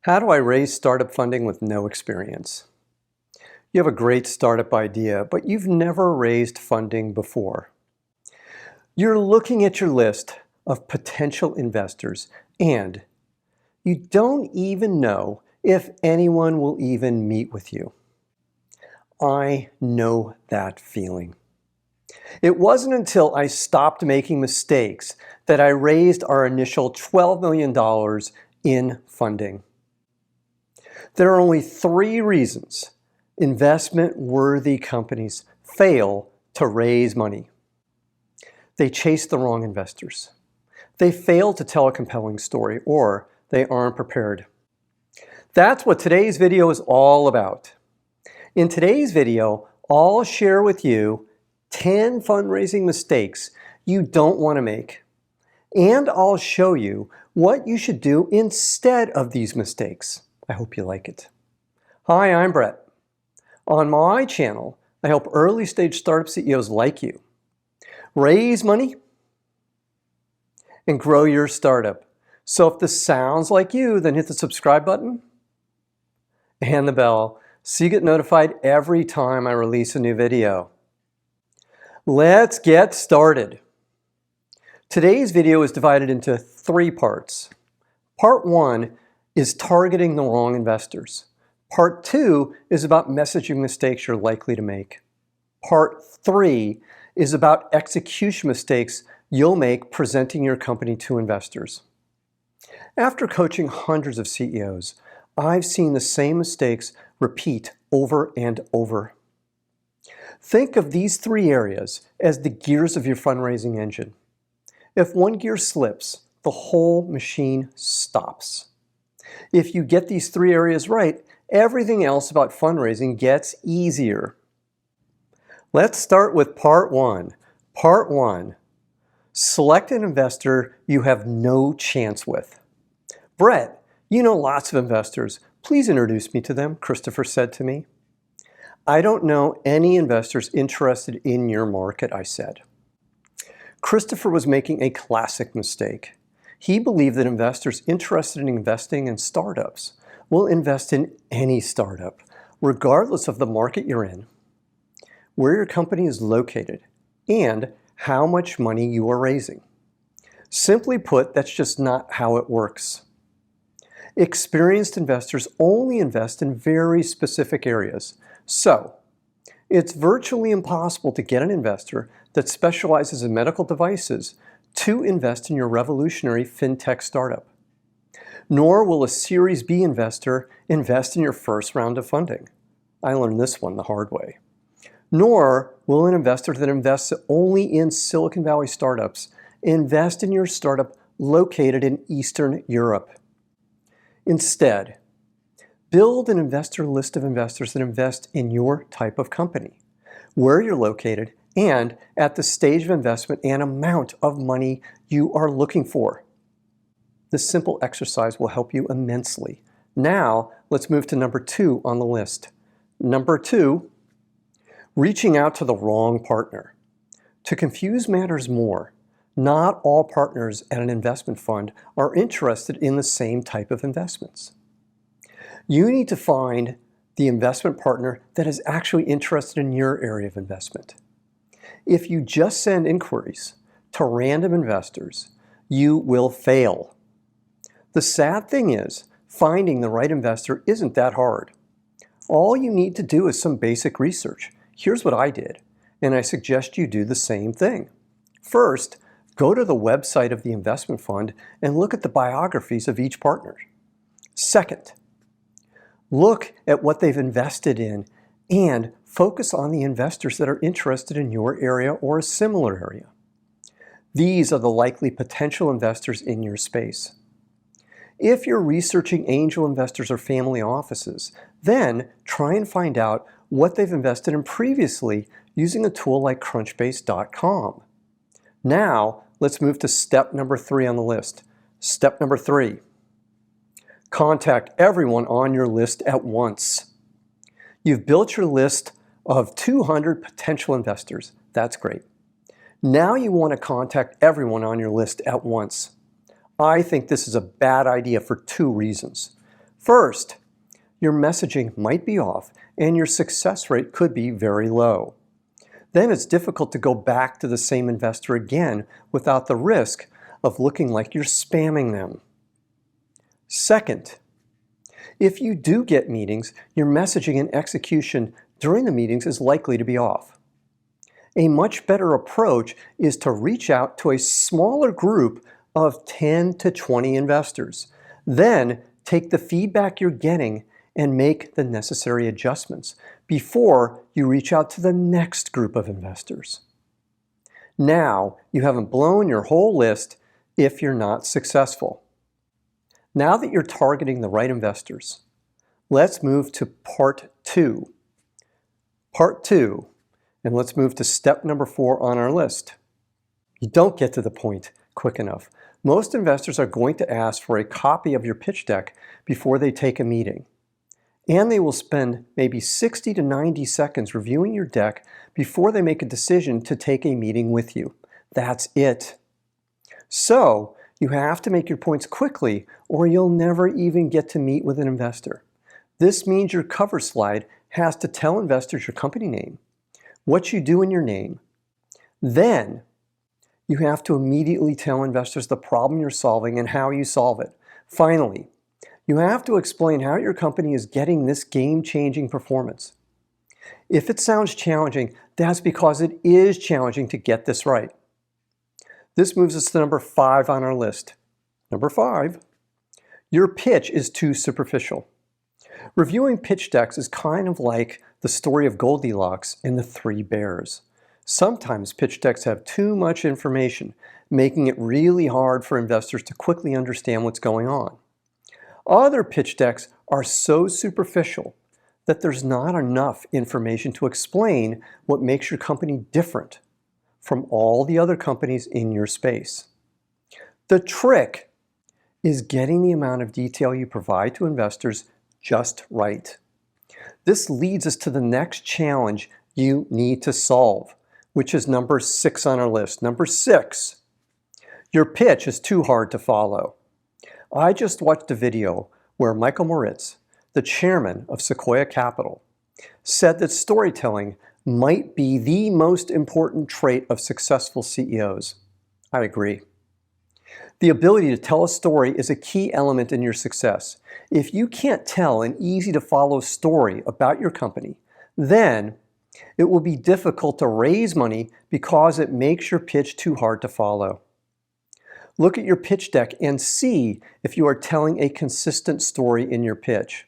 How do I raise startup funding with no experience? You have a great startup idea, but you've never raised funding before. You're looking at your list of potential investors and you don't even know if anyone will even meet with you. I know that feeling. It wasn't until I stopped making mistakes that I raised our initial $12 million in funding. There are only 3 reasons investment-worthy companies fail to raise money. They chase the wrong investors. They fail to tell a compelling story, or they aren't prepared. That's what today's video is all about. In today's video, I'll share with you 10 fundraising mistakes you don't want to make. And I'll show you what you should do instead of these mistakes. I hope you like it. Hi, I'm Brett. On my channel, I help early stage startup CEOs like you raise money and grow your startup. So if this sounds like you, then hit the subscribe button and the bell so you get notified every time I release a new video. Let's get started. Today's video is divided into 3 parts. Part 1 is targeting the wrong investors. Part 2 is about messaging mistakes you're likely to make. Part 3 is about execution mistakes you'll make presenting your company to investors. After coaching hundreds of CEOs, I've seen the same mistakes repeat over and over. Think of these 3 areas as the gears of your fundraising engine. If one gear slips, the whole machine stops. If you get these 3 areas right, everything else about fundraising gets easier. Let's start with part 1. Part 1. Select an investor you have no chance with. Brett, you know lots of investors. Please introduce me to them, Christopher said to me. I don't know any investors interested in your market, I said. Christopher was making a classic mistake. He believed that investors interested in investing in startups will invest in any startup, regardless of the market you're in, where your company is located, and how much money you are raising. Simply put, that's just not how it works. Experienced investors only invest in very specific areas. So, it's virtually impossible to get an investor that specializes in medical devices to invest in your revolutionary fintech startup. Nor will a Series B investor invest in your first round of funding. I learned this one the hard way. Nor will an investor that invests only in Silicon Valley startups invest in your startup located in Eastern Europe. Instead, build an investor list of investors that invest in your type of company, where you're located, and at the stage of investment and amount of money you are looking for. This simple exercise will help you immensely. Now, let's move to number 2 on the list. Number 2, reaching out to the wrong partner. To confuse matters more, not all partners at an investment fund are interested in the same type of investments. You need to find the investment partner that is actually interested in your area of investment. If you just send inquiries to random investors, you will fail. The sad thing is, finding the right investor isn't that hard. All you need to do is some basic research. Here's what I did, and I suggest you do the same thing. First, go to the website of the investment fund and look at the biographies of each partner. Second, look at what they've invested in and focus on the investors that are interested in your area or a similar area. These are the likely potential investors in your space. If you're researching angel investors or family offices, then try and find out what they've invested in previously using a tool like Crunchbase.com. Now, let's move to step number 3 on the list. Step number 3. Contact everyone on your list at once. You've built your list of 200 potential investors. That's great. Now you want to contact everyone on your list at once. I think this is a bad idea for 2 reasons. First, your messaging might be off and your success rate could be very low. Then it's difficult to go back to the same investor again without the risk of looking like you're spamming them. Second, if you do get meetings, your messaging and execution during the meetings is likely to be off. A much better approach is to reach out to a smaller group of 10 to 20 investors. Then take the feedback you're getting and make the necessary adjustments before you reach out to the next group of investors. Now you haven't blown your whole list if you're not successful. Now that you're targeting the right investors, let's move to part 2. Part 2, and let's move to step number 4 on our list. You don't get to the point quick enough. Most investors are going to ask for a copy of your pitch deck before they take a meeting. And they will spend maybe 60 to 90 seconds reviewing your deck before they make a decision to take a meeting with you. That's it. So, you have to make your points quickly or you'll never even get to meet with an investor. This means your cover slide has to tell investors your company name, what you do in your name. Then, you have to immediately tell investors the problem you're solving and how you solve it. Finally, you have to explain how your company is getting this game-changing performance. If it sounds challenging, that's because it is challenging to get this right. This moves us to number 5 on our list. Number 5, your pitch is too superficial. Reviewing pitch decks is kind of like the story of Goldilocks and the 3 bears. Sometimes pitch decks have too much information, making it really hard for investors to quickly understand what's going on. Other pitch decks are so superficial that there's not enough information to explain what makes your company different from all the other companies in your space. The trick is getting the amount of detail you provide to investors just right. This leads us to the next challenge you need to solve, which is number 6 on our list. Number 6, your pitch is too hard to follow. I just watched a video where Michael Moritz, the chairman of Sequoia Capital, said that storytelling might be the most important trait of successful CEOs. I agree. The ability to tell a story is a key element in your success. If you can't tell an easy-to-follow story about your company, then it will be difficult to raise money because it makes your pitch too hard to follow. Look at your pitch deck and see if you are telling a consistent story in your pitch.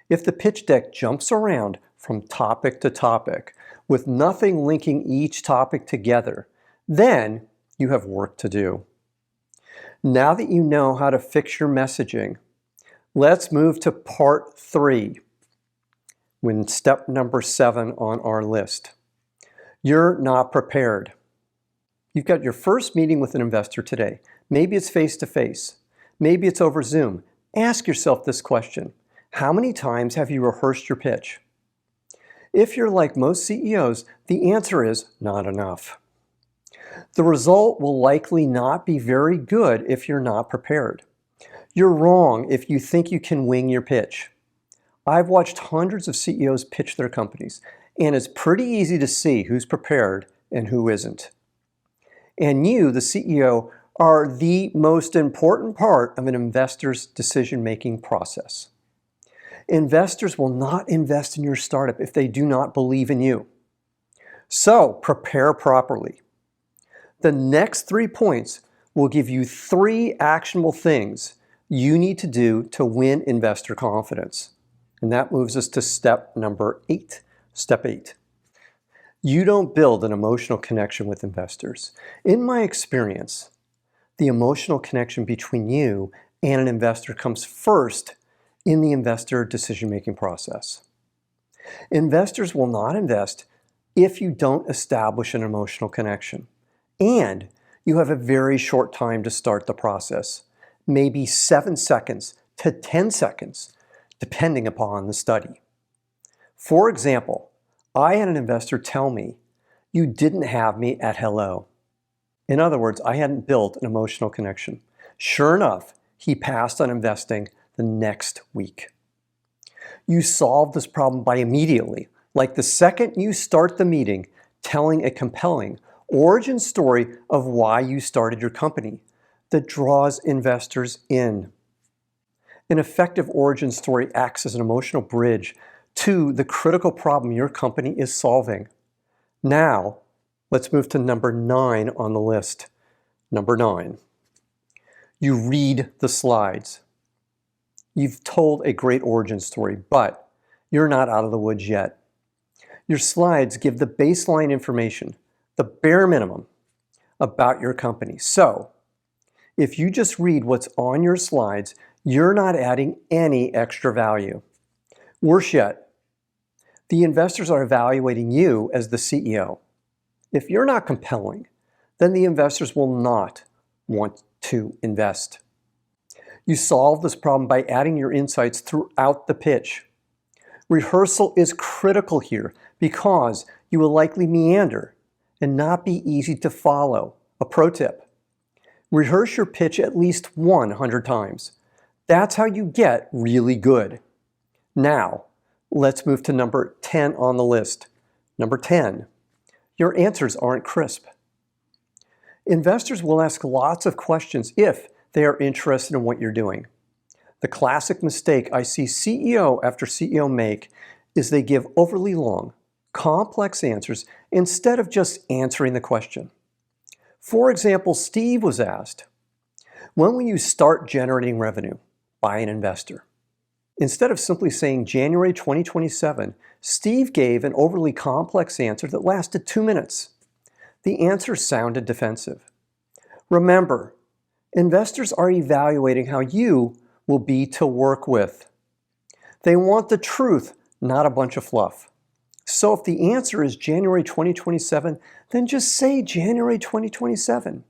If the pitch deck jumps around from topic to topic with nothing linking each topic together, then you have work to do. Now that you know how to fix your messaging, let's move to part 3, when step number 7 on our list. You're not prepared. You've got your first meeting with an investor today. Maybe it's face-to-face. Maybe it's over Zoom. Ask yourself this question. How many times have you rehearsed your pitch? If you're like most CEOs, the answer is not enough. The result will likely not be very good if you're not prepared. You're wrong if you think you can wing your pitch. I've watched hundreds of CEOs pitch their companies, and it's pretty easy to see who's prepared and who isn't. And you, the CEO, are the most important part of an investor's decision-making process. Investors will not invest in your startup if they do not believe in you. So, prepare properly. The next 3 points will give you 3 actionable things you need to do to win investor confidence. And that moves us to step number 8. Step 8. You don't build an emotional connection with investors. In my experience, the emotional connection between you and an investor comes first in the investor decision-making process. Investors will not invest if you don't establish an emotional connection. And you have a very short time to start the process, maybe 7 seconds to 10 seconds, depending upon the study. For example, I had an investor tell me, "You didn't have me at hello." In other words, I hadn't built an emotional connection. Sure enough, he passed on investing the next week. You solve this problem by immediately, like the second you start the meeting, telling a compelling origin story of why you started your company that draws investors in. An effective origin story acts as an emotional bridge to the critical problem your company is solving. Now, let's move to number 9 on the list. Number 9. You read the slides. You've told a great origin story, but you're not out of the woods yet. Your slides give the baseline information, the bare minimum, about your company. So, if you just read what's on your slides, you're not adding any extra value. Worse yet, the investors are evaluating you as the CEO. If you're not compelling, then the investors will not want to invest. You solve this problem by adding your insights throughout the pitch. Rehearsal is critical here because you will likely meander and not be easy to follow. A pro tip: rehearse your pitch at least 100 times. That's how you get really good. Now, let's move to number 10 on the list. Number 10, your answers aren't crisp. Investors will ask lots of questions if they are interested in what you're doing. The classic mistake I see CEO after CEO make is they give overly long, complex answers instead of just answering the question. For example, Steve was asked, "When will you start generating revenue?" by an investor. Instead of simply saying January 2027, Steve gave an overly complex answer that lasted 2 minutes. The answer sounded defensive. Remember, investors are evaluating how you will be to work with. They want the truth, not a bunch of fluff. So if the answer is January 2027, then just say January 2027.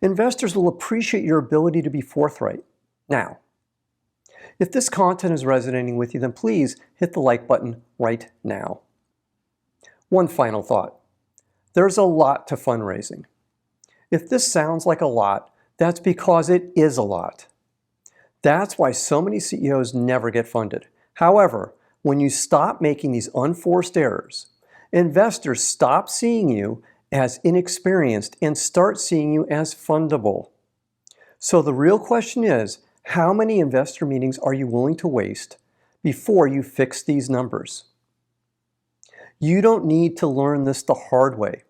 Investors will appreciate your ability to be forthright. Now, if this content is resonating with you, then please hit the like button right now. One final thought. There's a lot to fundraising. If this sounds like a lot, that's because it is a lot. That's why so many CEOs never get funded. However, when you stop making these unforced errors, investors stop seeing you as inexperienced and start seeing you as fundable. So the real question is, how many investor meetings are you willing to waste before you fix these numbers? You don't need to learn this the hard way.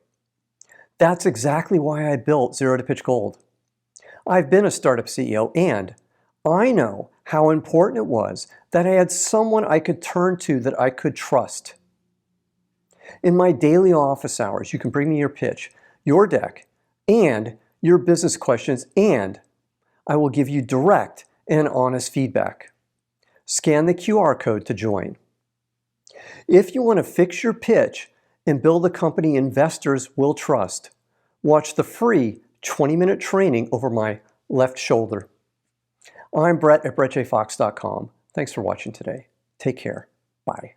That's exactly why I built Zero to Pitch Gold. I've been a startup CEO and I know how important it was that I had someone I could turn to that I could trust. In my daily office hours, you can bring me your pitch, your deck, and your business questions, and I will give you direct and honest feedback. Scan the QR code to join. If you want to fix your pitch and build a company investors will trust, watch the free 20-minute training over my left shoulder. I'm Brett at brettjfox.com. Thanks for watching today. Take care. Bye.